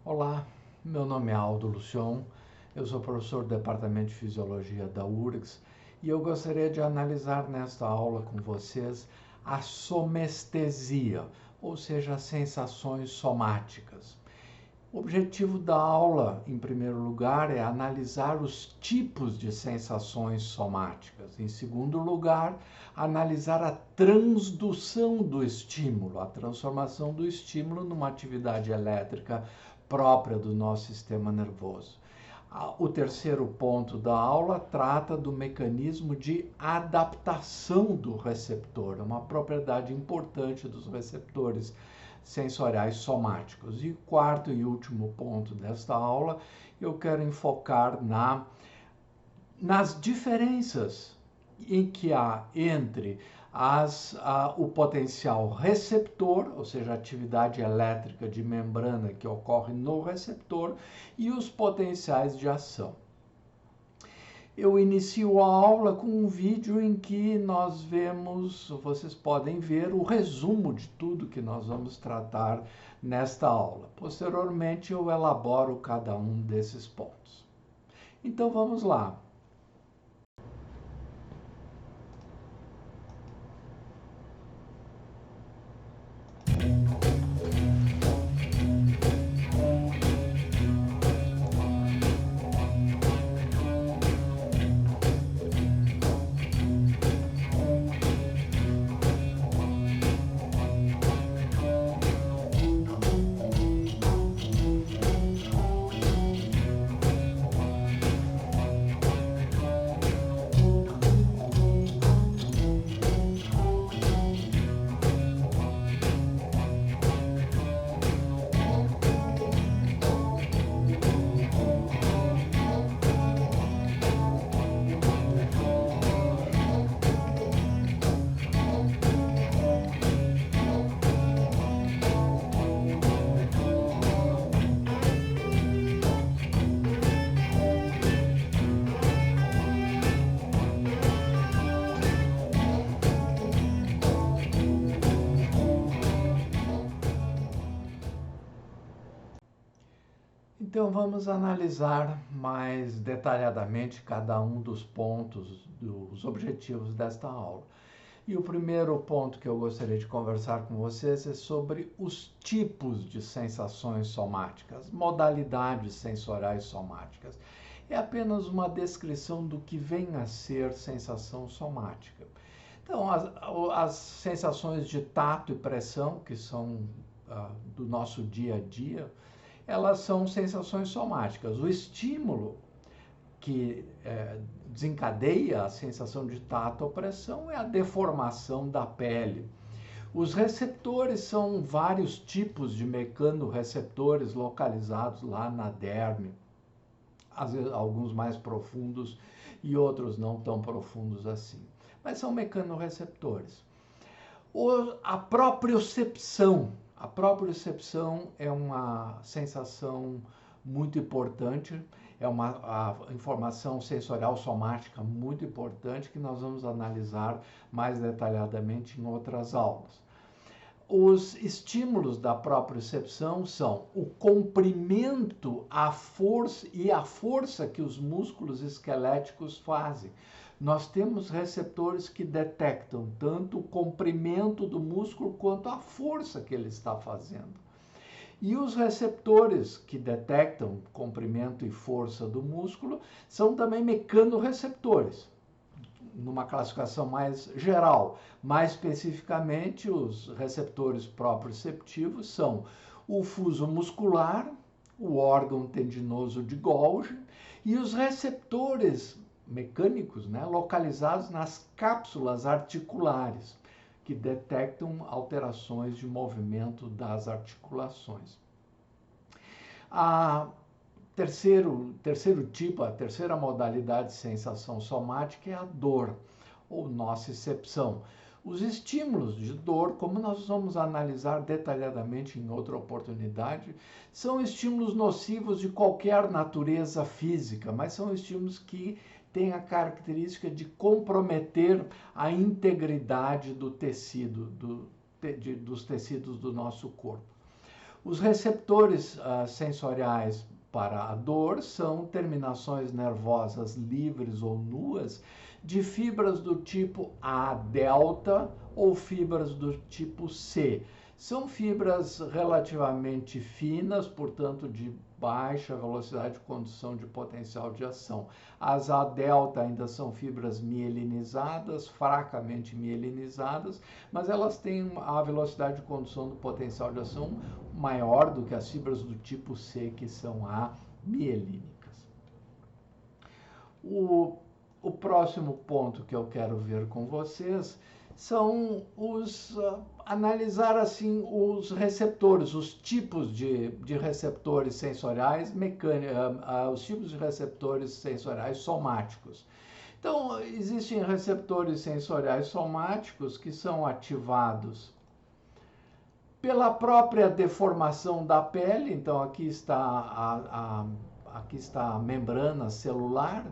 Olá, meu nome é Aldo Lucion, eu sou professor do Departamento de Fisiologia da URGS e eu gostaria de analisar nesta aula com vocês a somestesia, ou seja, as sensações somáticas. O objetivo da aula, em primeiro lugar, é analisar os tipos de sensações somáticas. Em segundo lugar, analisar a transdução do estímulo, a transformação do estímulo numa atividade elétrica própria do nosso sistema nervoso. O terceiro ponto da aula trata do mecanismo de adaptação do receptor, uma propriedade importante dos receptores sensoriais somáticos. E o quarto e último ponto desta aula, eu quero enfocar nas diferenças em que há entre o potencial receptor, ou seja, a atividade elétrica de membrana que ocorre no receptor, e os potenciais de ação. Eu inicio a aula com um vídeo em que vocês podem ver o resumo de tudo que nós vamos tratar nesta aula. Posteriormente, eu elaboro cada um desses pontos. Então, vamos lá. Então vamos analisar mais detalhadamente cada um dos pontos, dos objetivos desta aula. E o primeiro ponto que eu gostaria de conversar com vocês é sobre os tipos de sensações somáticas, modalidades sensoriais somáticas. É apenas uma descrição do que vem a ser sensação somática. Então, as sensações de tato e pressão, que são do nosso dia a dia, elas são sensações somáticas. O estímulo que desencadeia a sensação de tato ou pressão é a deformação da pele. Os receptores são vários tipos de mecanorreceptores localizados lá na derme, às vezes alguns mais profundos e outros não tão profundos assim. Mas são mecanorreceptores. A propriocepção. A propriocepção é uma sensação muito importante, é uma informação sensorial somática muito importante que nós vamos analisar mais detalhadamente em outras aulas. Os estímulos da propriocepção são o comprimento, a força que os músculos esqueléticos fazem. Nós temos receptores que detectam tanto o comprimento do músculo quanto a força que ele está fazendo. E os receptores que detectam comprimento e força do músculo são também mecanorreceptores, numa classificação mais geral. Mais especificamente, os receptores proprioceptivos são o fuso muscular, o órgão tendinoso de Golgi e os receptores mecânicos, localizados nas cápsulas articulares, que detectam alterações de movimento das articulações. Terceiro tipo, a terceira modalidade de sensação somática é a dor, ou nocicepção. Os estímulos de dor, como nós vamos analisar detalhadamente em outra oportunidade, são estímulos nocivos de qualquer natureza física, mas são estímulos que têm a característica de comprometer a integridade do tecido, dos tecidos do nosso corpo. Os receptores sensoriais para a dor são terminações nervosas livres ou nuas de fibras do tipo A delta ou fibras do tipo C. São fibras relativamente finas, portanto de baixa velocidade de condução de potencial de ação. As A delta ainda são fibras mielinizadas, fracamente mielinizadas, mas elas têm a velocidade de condução do potencial de ação maior do que as fibras do tipo C, que são amielínicas. O próximo ponto que eu quero ver com vocês são analisar assim os receptores, os tipos de receptores sensoriais os tipos de receptores sensoriais somáticos. Então, existem receptores sensoriais somáticos que são ativados pela própria deformação da pele. Então, aqui está a membrana celular.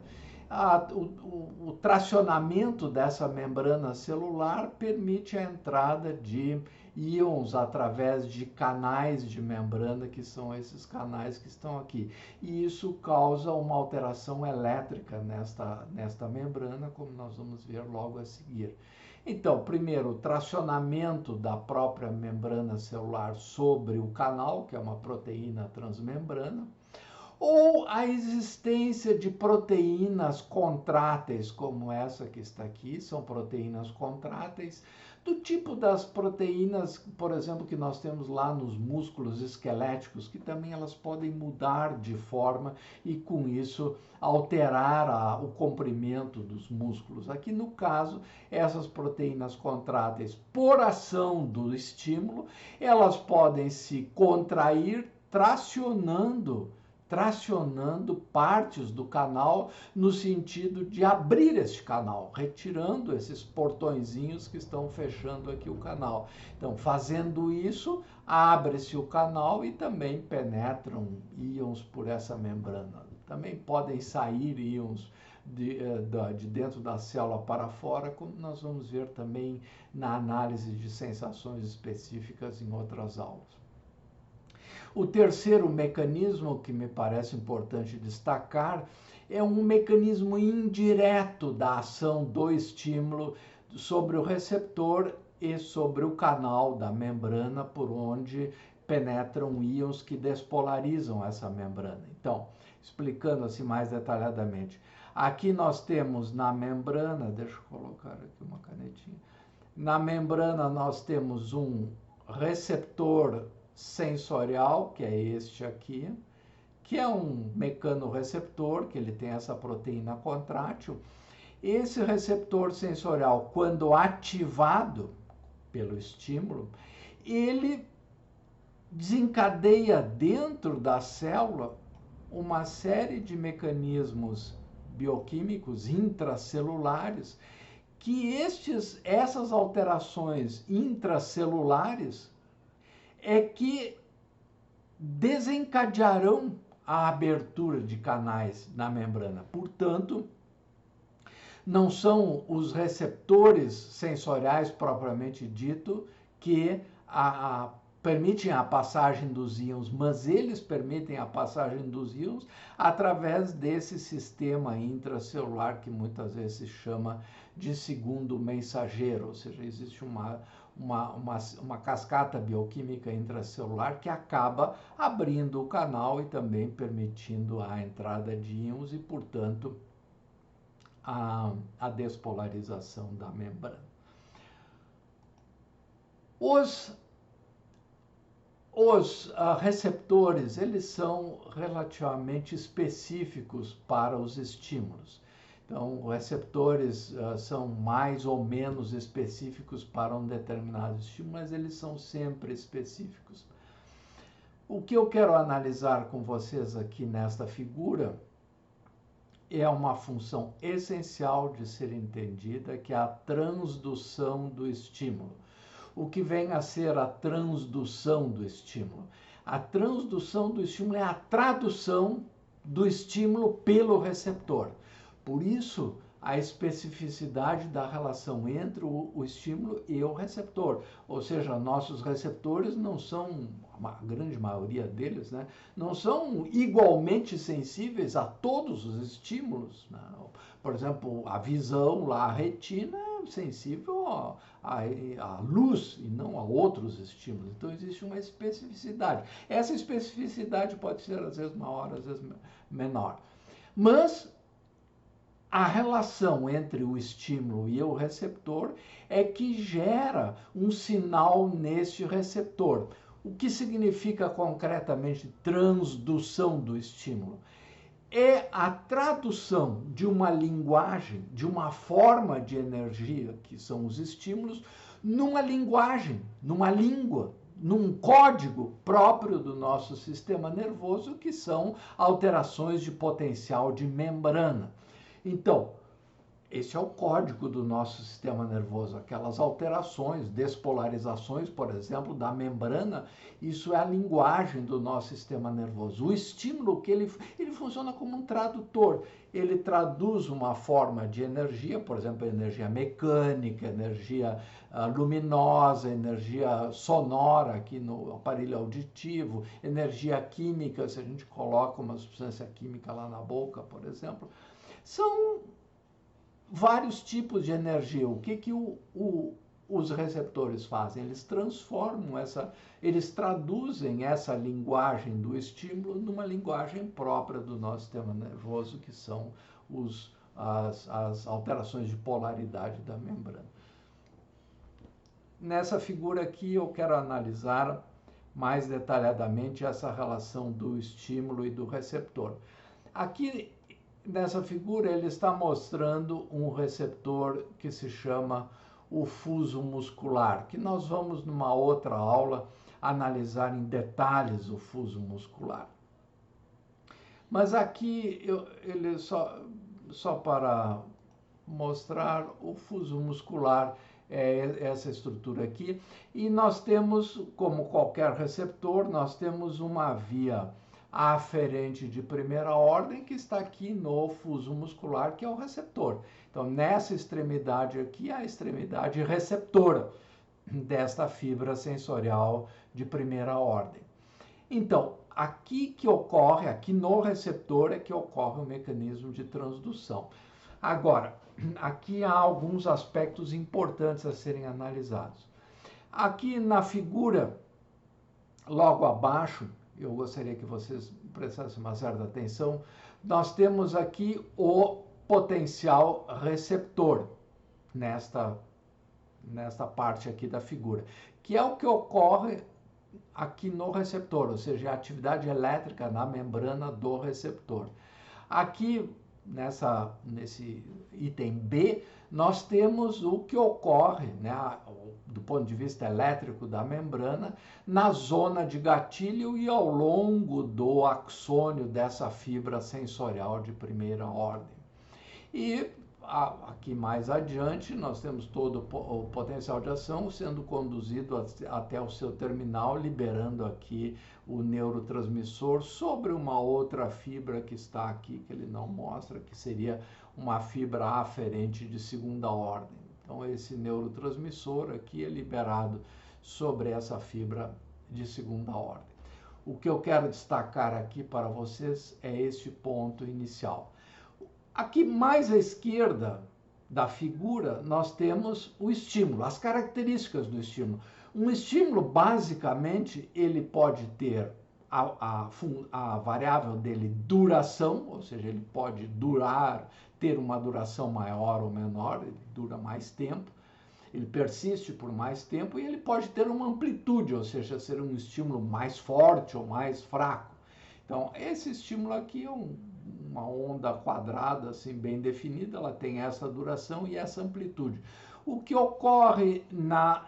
O tracionamento dessa membrana celular permite a entrada de íons através de canais de membrana, que são esses canais que estão aqui. E isso causa uma alteração elétrica nesta membrana, como nós vamos ver logo a seguir. Então, primeiro, o tracionamento da própria membrana celular sobre o canal, que é uma proteína transmembrana, ou a existência de proteínas contráteis, como essa que está aqui, são proteínas contráteis, do tipo das proteínas, por exemplo, que nós temos lá nos músculos esqueléticos, que também elas podem mudar de forma e, com isso, alterar o comprimento dos músculos. Aqui, no caso, essas proteínas contráteis, por ação do estímulo, elas podem se contrair tracionando partes do canal no sentido de abrir este canal, retirando esses portõezinhos que estão fechando aqui o canal. Então, fazendo isso, abre-se o canal e também penetram íons por essa membrana. Também podem sair íons de dentro da célula para fora, como nós vamos ver também na análise de sensações específicas em outras aulas. O terceiro mecanismo que me parece importante destacar é um mecanismo indireto da ação do estímulo sobre o receptor e sobre o canal da membrana por onde penetram íons que despolarizam essa membrana. Então, explicando assim mais detalhadamente, aqui nós temos na membrana, deixa eu colocar aqui uma canetinha, na membrana nós temos um receptor sensorial, que é este aqui, que é um mecanorreceptor, que ele tem essa proteína contrátil. Esse receptor sensorial, quando ativado pelo estímulo, ele desencadeia dentro da célula uma série de mecanismos bioquímicos intracelulares, que essas alterações intracelulares é que desencadearão a abertura de canais na membrana. Portanto, não são os receptores sensoriais propriamente dito que permitem a passagem dos íons, mas eles permitem a passagem dos íons através desse sistema intracelular que muitas vezes se chama de segundo mensageiro, ou seja, existe uma cascata bioquímica intracelular que acaba abrindo o canal e também permitindo a entrada de íons e, portanto, a despolarização da membrana. Os receptores, eles são relativamente específicos para os estímulos. Então, os receptores são mais ou menos específicos para um determinado estímulo, mas eles são sempre específicos. O que eu quero analisar com vocês aqui nesta figura é uma função essencial de ser entendida, que é a transdução do estímulo. O que vem a ser a transdução do estímulo? A transdução do estímulo é a tradução do estímulo pelo receptor. Por isso, a especificidade da relação entre o estímulo e o receptor. Ou seja, nossos receptores não são, a grande maioria deles, né, não são igualmente sensíveis a todos os estímulos, né? Por exemplo, a visão, lá, a retina é sensível à luz e não a outros estímulos. Então, existe uma especificidade. Essa especificidade pode ser, às vezes, maior, às vezes menor. Mas a relação entre o estímulo e o receptor é que gera um sinal neste receptor. O que significa concretamente transdução do estímulo? É a tradução de uma linguagem, de uma forma de energia, que são os estímulos, numa linguagem, numa língua, num código próprio do nosso sistema nervoso, que são alterações de potencial de membrana. Então, esse é o código do nosso sistema nervoso, aquelas alterações, despolarizações, por exemplo, da membrana, isso é a linguagem do nosso sistema nervoso. O estímulo, que ele funciona como um tradutor, ele traduz uma forma de energia, por exemplo, energia mecânica, energia luminosa, energia sonora aqui no aparelho auditivo, energia química, se a gente coloca uma substância química lá na boca, por exemplo. São vários tipos de energia. O que os receptores fazem? Eles transformam eles traduzem essa linguagem do estímulo numa linguagem própria do nosso sistema nervoso, que são as alterações de polaridade da membrana. Nessa figura aqui eu quero analisar mais detalhadamente essa relação do estímulo e do receptor. Aqui nessa figura ele está mostrando um receptor que se chama o fuso muscular, que nós vamos numa outra aula analisar em detalhes o fuso muscular. Mas aqui ele só para mostrar o fuso muscular é essa estrutura aqui, e nós temos, como qualquer receptor, nós temos uma via aferente de primeira ordem que está aqui no fuso muscular, que é o receptor. Então, nessa extremidade aqui, a extremidade receptora desta fibra sensorial de primeira ordem. Então, aqui no receptor é que ocorre o mecanismo de transdução. Agora, aqui há alguns aspectos importantes a serem analisados. Aqui na figura, logo abaixo, eu gostaria que vocês prestassem uma certa atenção, nós temos aqui o potencial receptor, nesta parte aqui da figura, que é o que ocorre aqui no receptor, ou seja, a atividade elétrica na membrana do receptor. Aqui, nesse item B, nós temos o que ocorre, né, do ponto de vista elétrico da membrana, na zona de gatilho e ao longo do axônio dessa fibra sensorial de primeira ordem. E aqui mais adiante, nós temos todo o potencial de ação sendo conduzido até o seu terminal, liberando aqui o neurotransmissor sobre uma outra fibra que está aqui, que ele não mostra, que seria uma fibra aferente de segunda ordem. Então, esse neurotransmissor aqui é liberado sobre essa fibra de segunda ordem. O que eu quero destacar aqui para vocês é este ponto inicial. Aqui mais à esquerda da figura, nós temos o estímulo, as características do estímulo. Um estímulo, basicamente, ele pode ter a variável dele duração, ou seja, ele pode ter uma duração maior ou menor, ele dura mais tempo, ele persiste por mais tempo, e ele pode ter uma amplitude, ou seja, ser um estímulo mais forte ou mais fraco. Então, esse estímulo aqui é uma onda quadrada, assim, bem definida, ela tem essa duração e essa amplitude. O que ocorre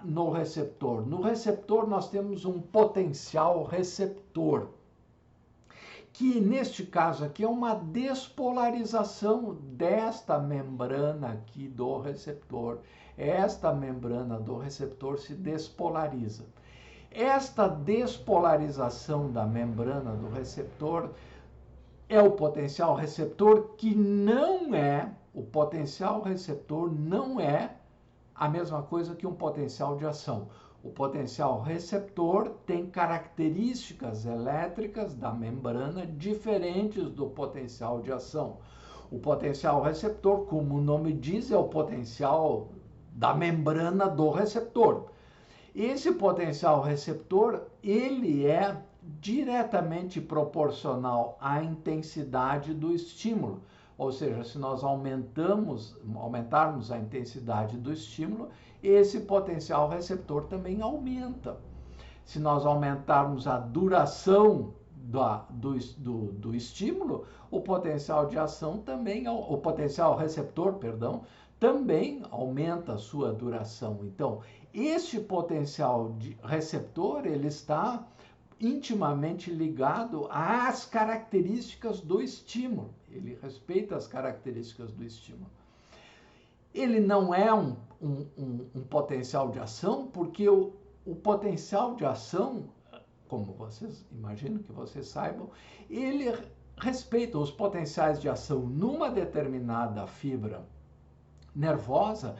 no receptor? No receptor nós temos um potencial receptor, que neste caso aqui é uma despolarização desta membrana aqui do receptor. Esta membrana do receptor se despolariza. Esta despolarização da membrana do receptor é o potencial receptor, que não é, o potencial receptor não é a mesma coisa que um potencial de ação. O potencial receptor tem características elétricas da membrana diferentes do potencial de ação. O potencial receptor, como o nome diz, é o potencial da membrana do receptor. Esse potencial receptor, ele é diretamente proporcional à intensidade do estímulo. Ou seja, se nós aumentarmos a intensidade do estímulo, esse potencial receptor também aumenta. Se nós aumentarmos a duração do estímulo, o potencial de ação também, o potencial receptor, perdão, também aumenta a sua duração. Então, este potencial de receptor, ele está intimamente ligado às características do estímulo. Ele respeita as características do estímulo. Ele não é um potencial de ação, porque o potencial de ação, como vocês imagino que vocês saibam, ele respeita os potenciais de ação numa determinada fibra nervosa.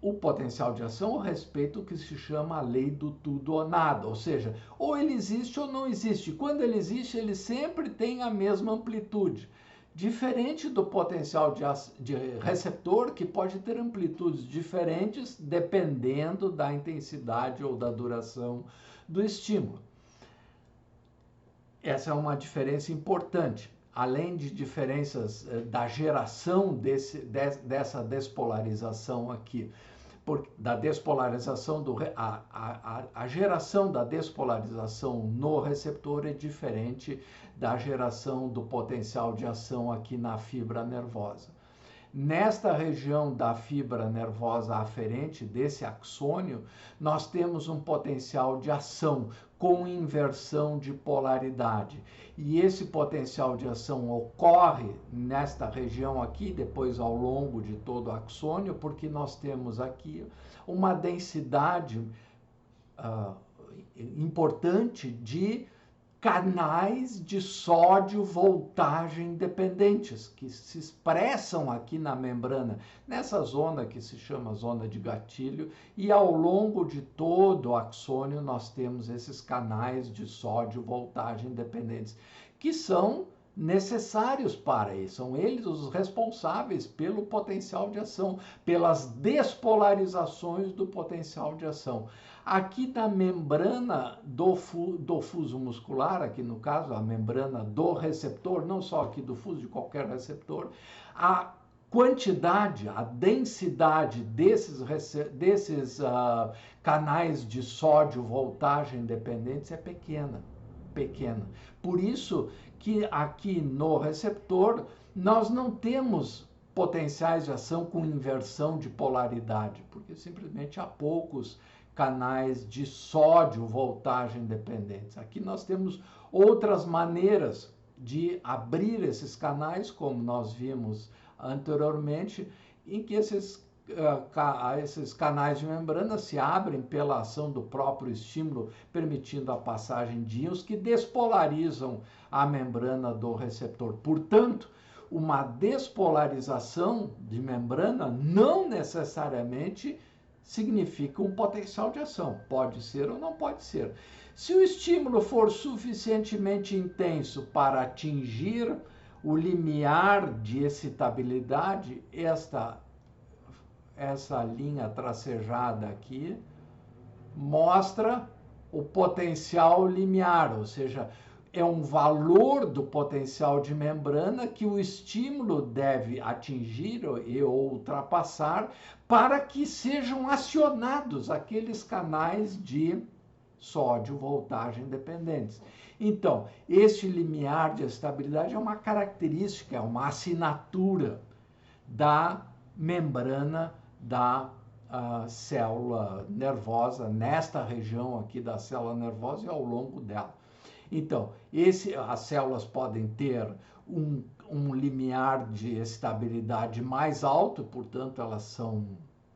O potencial de ação respeita o que se chama a lei do tudo ou nada, ou seja, ou ele existe ou não existe. Quando ele existe, ele sempre tem a mesma amplitude, diferente do potencial de receptor, que pode ter amplitudes diferentes dependendo da intensidade ou da duração do estímulo. Essa é uma diferença importante. Além de diferenças da geração dessa despolarização aqui, da despolarização a geração da despolarização no receptor é diferente da geração do potencial de ação aqui na fibra nervosa. Nesta região da fibra nervosa aferente, desse axônio, nós temos um potencial de ação com inversão de polaridade. E esse potencial de ação ocorre nesta região aqui, depois ao longo de todo o axônio, porque nós temos aqui uma densidade importante de canais de sódio voltagem dependentes, que se expressam aqui na membrana, nessa zona que se chama zona de gatilho, e ao longo de todo o axônio nós temos esses canais de sódio voltagem dependentes, que são necessários para isso, são eles os responsáveis pelo potencial de ação, pelas despolarizações do potencial de ação. Aqui na membrana do fuso muscular, aqui no caso a membrana do receptor, não só aqui do fuso, de qualquer receptor, a quantidade, a densidade desses canais de sódio voltagem dependentes é pequena. Por isso que aqui no receptor nós não temos potenciais de ação com inversão de polaridade, porque simplesmente há poucos canais de sódio voltagem dependentes. Aqui nós temos outras maneiras de abrir esses canais, como nós vimos anteriormente, em que esses canais de membrana se abrem pela ação do próprio estímulo, permitindo a passagem de íons que despolarizam a membrana do receptor. Portanto, uma despolarização de membrana não necessariamente significa um potencial de ação. Pode ser ou não pode ser. Se o estímulo for suficientemente intenso para atingir o limiar de excitabilidade, essa linha tracejada aqui mostra o potencial limiar, ou seja, é um valor do potencial de membrana que o estímulo deve atingir e ultrapassar para que sejam acionados aqueles canais de sódio voltagem dependentes. Então, este limiar de estabilidade é uma característica, é uma assinatura da membrana da célula nervosa, nesta região aqui da célula nervosa e ao longo dela. Então, as células podem ter um limiar de estabilidade mais alto, portanto, elas são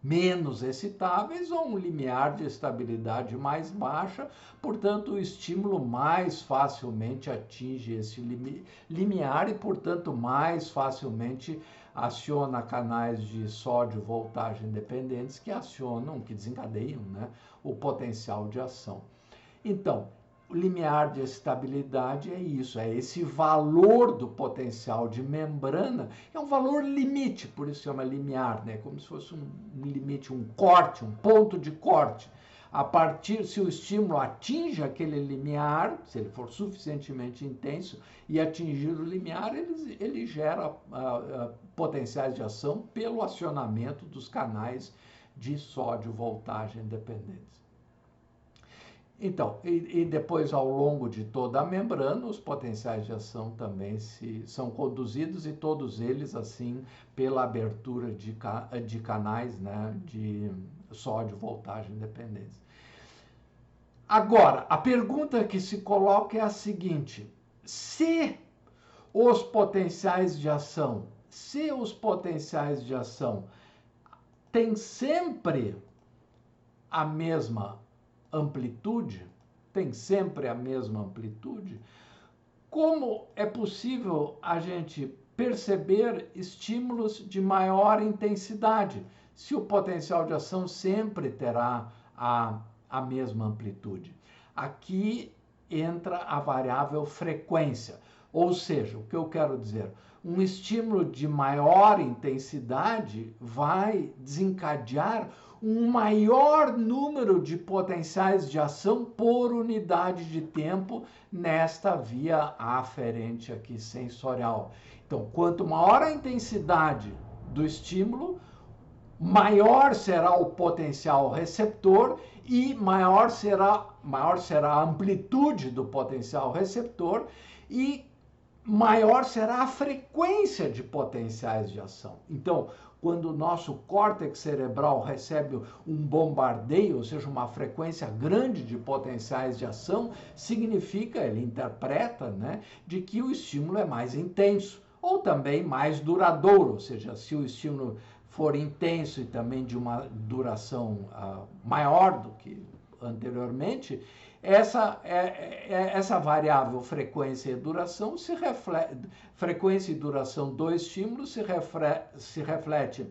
menos excitáveis ou um limiar de estabilidade mais baixa, portanto o estímulo mais facilmente atinge esse limiar e, portanto, mais facilmente aciona canais de sódio voltagem dependentes que desencadeiam, né, o potencial de ação. Então, o limiar de estabilidade é isso, é esse valor do potencial de membrana, é um valor limite, por isso chama limiar, né? Como se fosse um limite, um corte, um ponto de corte. A partir, se o estímulo atinge aquele limiar, se ele for suficientemente intenso e atingir o limiar, ele gera potenciais de ação pelo acionamento dos canais de sódio voltagem dependentes. Então, e depois, ao longo de toda a membrana, os potenciais de ação também são conduzidos, e todos eles, assim, pela abertura de canais, né, de sódio voltagem dependentes. Agora, a pergunta que se coloca é a seguinte: se os potenciais de ação têm sempre a mesma amplitude, como é possível a gente perceber estímulos de maior intensidade, se o potencial de ação sempre terá a mesma amplitude? Aqui entra a variável frequência, ou seja, o que eu quero dizer, um estímulo de maior intensidade vai desencadear um maior número de potenciais de ação por unidade de tempo nesta via aferente aqui sensorial. Então, quanto maior a intensidade do estímulo, maior será o potencial receptor e maior será a amplitude do potencial receptor e maior será a frequência de potenciais de ação. Então, quando o nosso córtex cerebral recebe um bombardeio, ou seja, uma frequência grande de potenciais de ação, significa, ele interpreta, né, de que o estímulo é mais intenso, ou também mais duradouro, ou seja, se o estímulo for intenso e também de uma duração maior do que anteriormente, essa variável frequência e duração frequência e duração do estímulo se reflete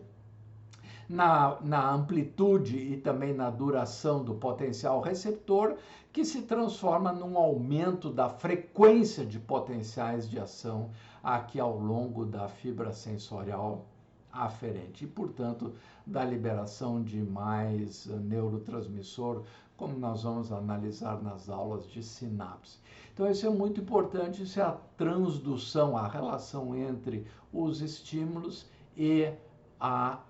na amplitude e também na duração do potencial receptor, que se transforma num aumento da frequência de potenciais de ação aqui ao longo da fibra sensorial aferente e, portanto, da liberação de mais neurotransmissor, como nós vamos analisar nas aulas de sinapse. Então, isso é muito importante, isso é a transdução, a relação entre os estímulos e a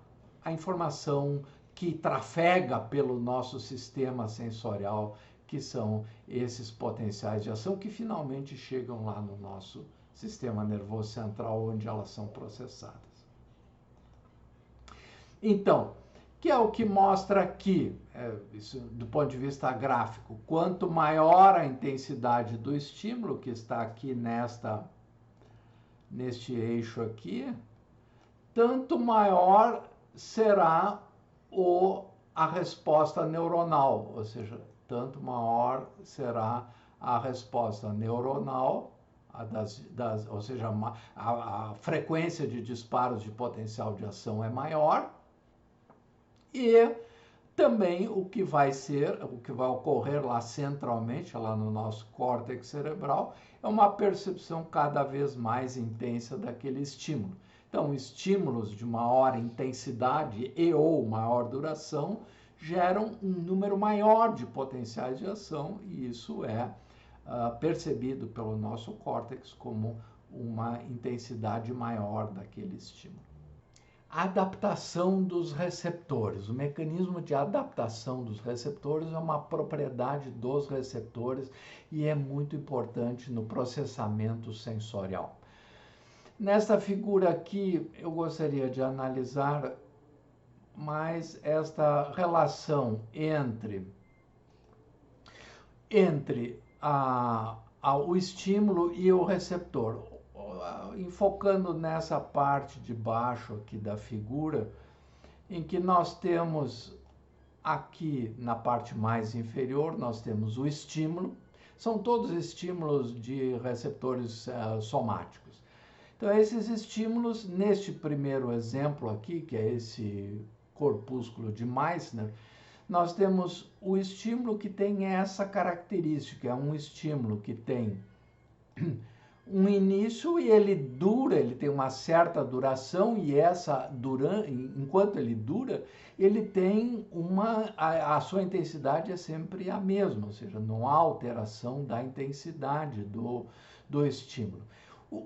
informação que trafega pelo nosso sistema sensorial, que são esses potenciais de ação que finalmente chegam lá no nosso sistema nervoso central, onde elas são processadas. Então, que é o que mostra aqui, isso do ponto de vista gráfico, quanto maior a intensidade do estímulo, que está aqui neste eixo aqui, tanto maior será a resposta neuronal, ou seja, tanto maior será a resposta neuronal, ou seja, a frequência de disparos de potencial de ação é maior, e também o que vai ocorrer lá centralmente, lá no nosso córtex cerebral, é uma percepção cada vez mais intensa daquele estímulo. Então, estímulos de maior intensidade e ou maior duração geram um número maior de potenciais de ação, e isso é percebido pelo nosso córtex como uma intensidade maior daquele estímulo. A adaptação dos receptores. O mecanismo de adaptação dos receptores é uma propriedade dos receptores e é muito importante no processamento sensorial. Nesta figura aqui, eu gostaria de analisar mais esta relação entre o estímulo e o receptor. Enfocando nessa parte de baixo aqui da figura, em que nós temos aqui na parte mais inferior, nós temos o estímulo, são todos estímulos de receptores somáticos. Então, esses estímulos, neste primeiro exemplo aqui, que é esse corpúsculo de Meissner, nós temos o estímulo que tem essa característica, é um estímulo que tem um início e ele dura, ele tem uma certa duração e enquanto ele dura, ele tem a sua intensidade é sempre a mesma, ou seja, não há alteração da intensidade do estímulo.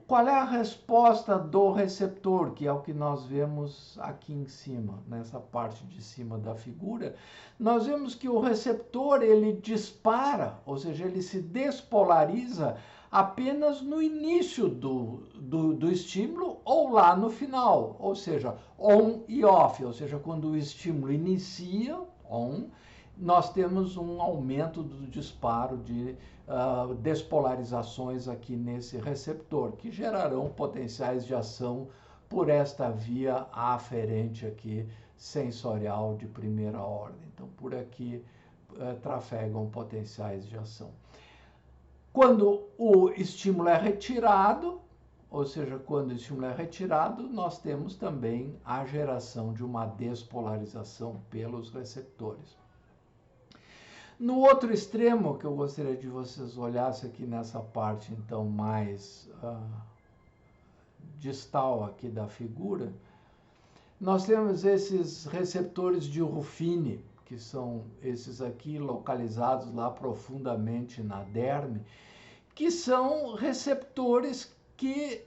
Qual é a resposta do receptor, que é o que nós vemos aqui em cima, nessa parte de cima da figura? Nós vemos que o receptor, ele dispara, ou seja, ele se despolariza apenas no início do estímulo ou lá no final, ou seja, on e off, ou seja, quando o estímulo inicia, on, nós temos um aumento do disparo de despolarizações aqui nesse receptor, que gerarão potenciais de ação por esta via aferente aqui, sensorial de primeira ordem. Então, por aqui trafegam potenciais de ação. Quando o estímulo é retirado, ou seja, quando o estímulo é retirado, nós temos também a geração de uma despolarização pelos receptores. No outro extremo, que eu gostaria de vocês olhassem aqui nessa parte, então, mais distal aqui da figura, nós temos esses receptores de Ruffini, que são esses aqui localizados lá profundamente na derme, que são receptores que,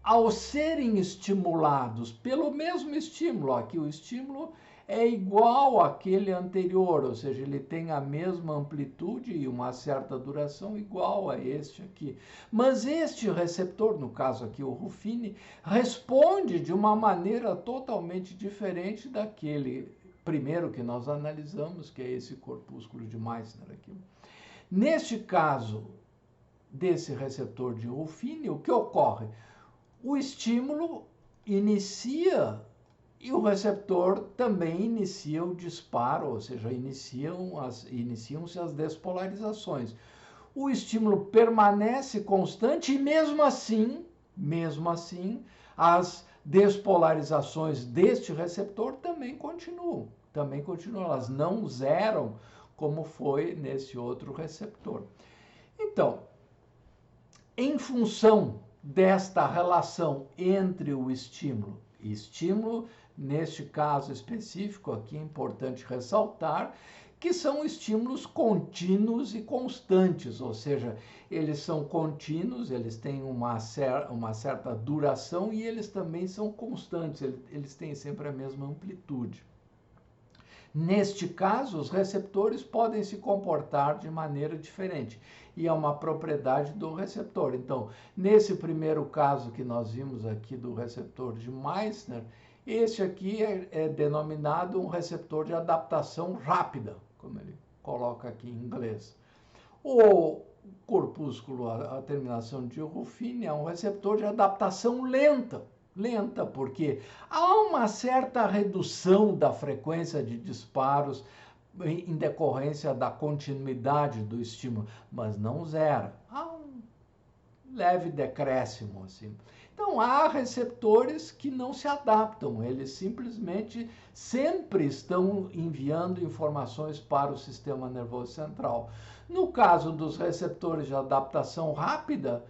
ao serem estimulados pelo mesmo estímulo, aqui o estímulo é igual àquele anterior, ou seja, ele tem a mesma amplitude e uma certa duração igual a este aqui. Mas este receptor, no caso aqui o Ruffini, responde de uma maneira totalmente diferente daquele primeiro que nós analisamos, que é esse corpúsculo de Meissner aqui. Neste caso desse receptor de Ruffini, o que ocorre? O estímulo inicia e o receptor também inicia o disparo, ou seja, iniciam-se as despolarizações. O estímulo permanece constante e mesmo assim, as despolarizações deste receptor também continuam, elas não zeram como foi nesse outro receptor. Então, em função desta relação entre o estímulo, neste caso específico aqui é importante ressaltar que são estímulos contínuos e constantes, ou seja, eles são contínuos, eles têm uma certa duração e eles também são constantes, eles têm sempre a mesma amplitude. Neste caso, os receptores podem se comportar de maneira diferente e é uma propriedade do receptor. Então, nesse primeiro caso que nós vimos aqui do receptor de Meissner, este aqui é denominado um receptor de adaptação rápida, como ele coloca aqui em inglês. O corpúsculo, a terminação de Ruffini, é um receptor de adaptação lenta, porque há uma certa redução da frequência de disparos em decorrência da continuidade do estímulo, mas não zero. Há um leve decréscimo, assim. Então, há receptores que não se adaptam, eles simplesmente sempre estão enviando informações para o sistema nervoso central. No caso dos receptores de adaptação rápida,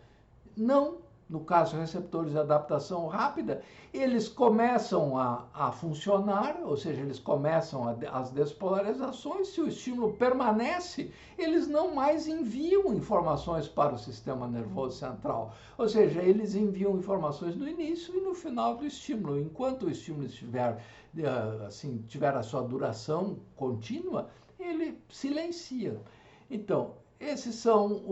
não. No caso de receptores de adaptação rápida, eles começam a funcionar, ou seja, eles começam as despolarizações, se o estímulo permanece, eles não mais enviam informações para o sistema nervoso central. Ou seja, eles enviam informações no início e no final do estímulo. Enquanto o estímulo tiver a sua duração contínua, ele silencia. Então, esses são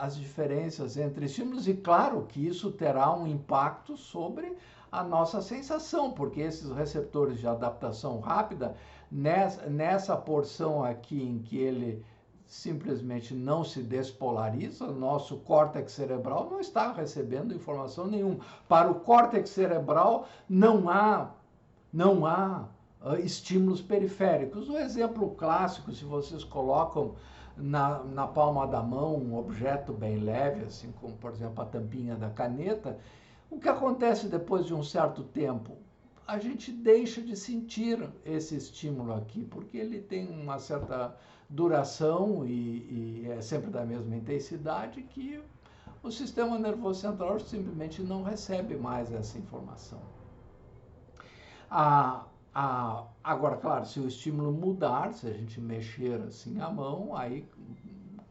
as diferenças entre estímulos e claro que isso terá um impacto sobre a nossa sensação, porque esses receptores de adaptação rápida, nessa porção aqui em que ele simplesmente não se despolariza, nosso córtex cerebral não está recebendo informação nenhuma. Para o córtex cerebral não há estímulos periféricos. O exemplo clássico, se vocês colocam na palma da mão um objeto bem leve, assim como, por exemplo, a tampinha da caneta, o que acontece depois de um certo tempo? A gente deixa de sentir esse estímulo aqui, porque ele tem uma certa duração e é sempre da mesma intensidade, que o sistema nervoso central simplesmente não recebe mais essa informação. Agora, claro, se o estímulo mudar, se a gente mexer assim a mão, aí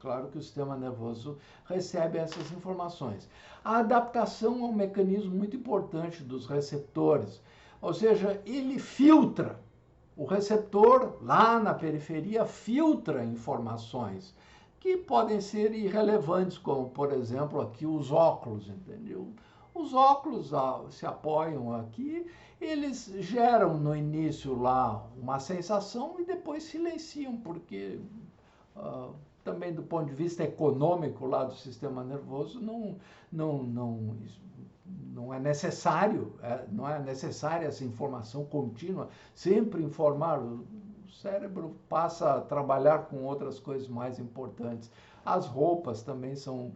claro que o sistema nervoso recebe essas informações. A adaptação é um mecanismo muito importante dos receptores, ou seja, ele filtra. O receptor lá na periferia filtra informações que podem ser irrelevantes, como por exemplo aqui os óculos, entendeu? Os óculos se apoiam aqui, eles geram no início lá uma sensação e depois silenciam, porque também do ponto de vista econômico lá do sistema nervoso não é necessário, não é necessária essa informação contínua, sempre informar. O cérebro passa a trabalhar com outras coisas mais importantes. As roupas também são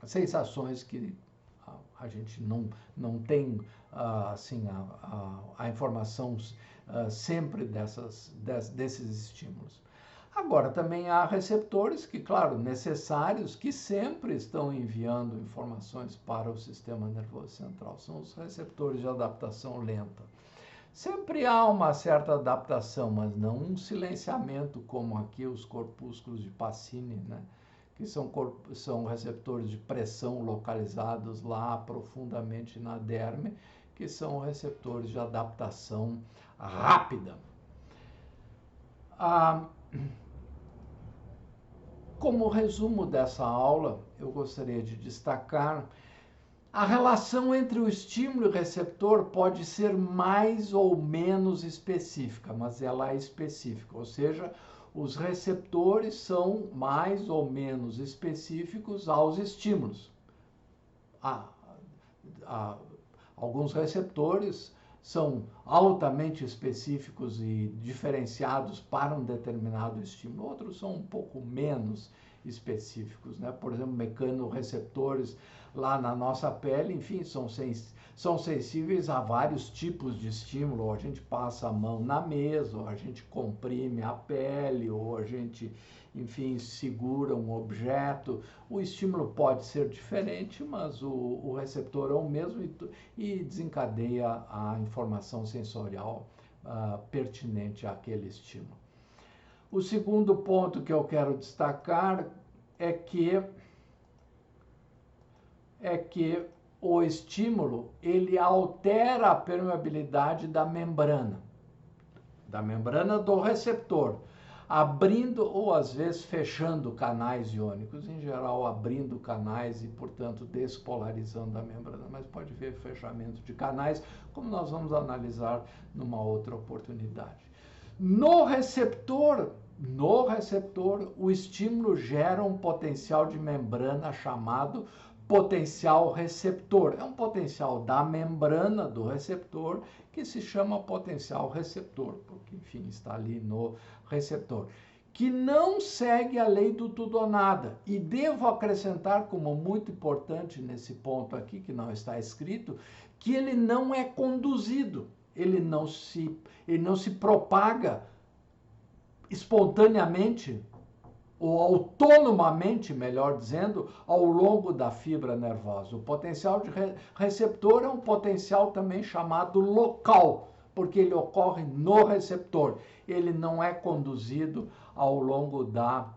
sensações que a gente não tem assim a informação sempre desses estímulos. Agora, também há receptores que, claro, necessários, que sempre estão enviando informações para o sistema nervoso central. São os receptores de adaptação lenta. Sempre há uma certa adaptação, mas não um silenciamento como aqui os corpúsculos de Pacini, né? Que são receptores de pressão localizados lá profundamente na derme, que são receptores de adaptação rápida. Como resumo dessa aula, eu gostaria de destacar a relação entre o estímulo e o receptor pode ser mais ou menos específica, mas ela é específica, ou seja, os receptores são mais ou menos específicos aos estímulos. Alguns receptores são altamente específicos e diferenciados para um determinado estímulo, outros são um pouco menos específicos, né? Por exemplo, mecanorreceptores lá na nossa pele, enfim, são sensíveis a vários tipos de estímulo, ou a gente passa a mão na mesa, ou a gente comprime a pele, ou a gente, enfim, segura um objeto. O estímulo pode ser diferente, mas o receptor é o mesmo e desencadeia a informação sensorial pertinente àquele estímulo. O segundo ponto que eu quero destacar é que o estímulo ele altera a permeabilidade da membrana do receptor, abrindo ou às vezes fechando canais iônicos, em geral abrindo canais e, portanto, despolarizando a membrana, mas pode haver fechamento de canais, como nós vamos analisar numa outra oportunidade. No receptor, o estímulo gera um potencial de membrana chamado potencial receptor. É um potencial da membrana do receptor que se chama potencial receptor, porque, enfim, está ali no receptor, que não segue a lei do tudo ou nada. E devo acrescentar, como muito importante nesse ponto aqui, que não está escrito, que ele não é conduzido, ele não se propaga espontaneamente, ou autonomamente, melhor dizendo, ao longo da fibra nervosa. O potencial de receptor é um potencial também chamado local, porque ele ocorre no receptor. Ele não é conduzido ao longo da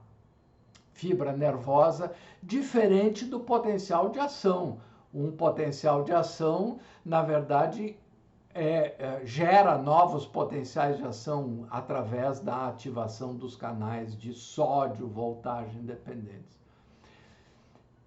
fibra nervosa, diferente do potencial de ação. Um potencial de ação, na verdade, gera novos potenciais de ação através da ativação dos canais de sódio voltagem dependentes.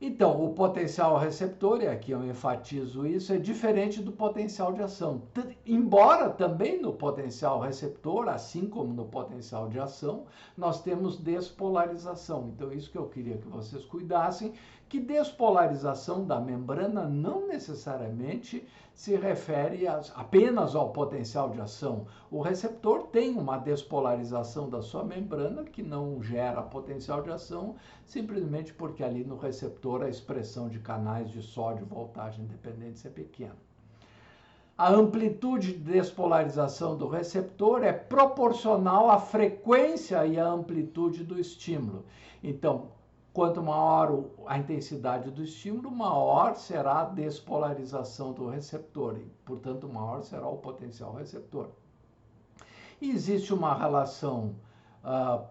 Então, o potencial receptor, e aqui eu enfatizo isso, é diferente do potencial de ação. Embora também no potencial receptor, assim como no potencial de ação, nós temos despolarização. Então, isso que eu queria que vocês cuidassem, que despolarização da membrana não necessariamente se refere apenas ao potencial de ação. O receptor tem uma despolarização da sua membrana que não gera potencial de ação, simplesmente porque ali no receptor a expressão de canais de sódio voltagem dependentes é pequena. A amplitude de despolarização do receptor é proporcional à frequência e à amplitude do estímulo. Então, quanto maior a intensidade do estímulo, maior será a despolarização do receptor e, portanto, maior será o potencial receptor. E existe uma relação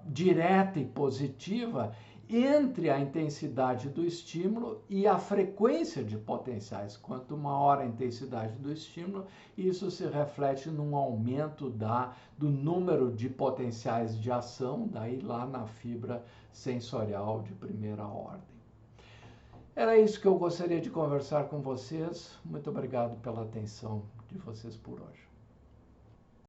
direta e positiva entre a intensidade do estímulo e a frequência de potenciais. Quanto maior a intensidade do estímulo, isso se reflete num aumento do número de potenciais de ação, daí lá na fibra sensorial de primeira ordem. Era isso que eu gostaria de conversar com vocês. Muito obrigado pela atenção de vocês por hoje.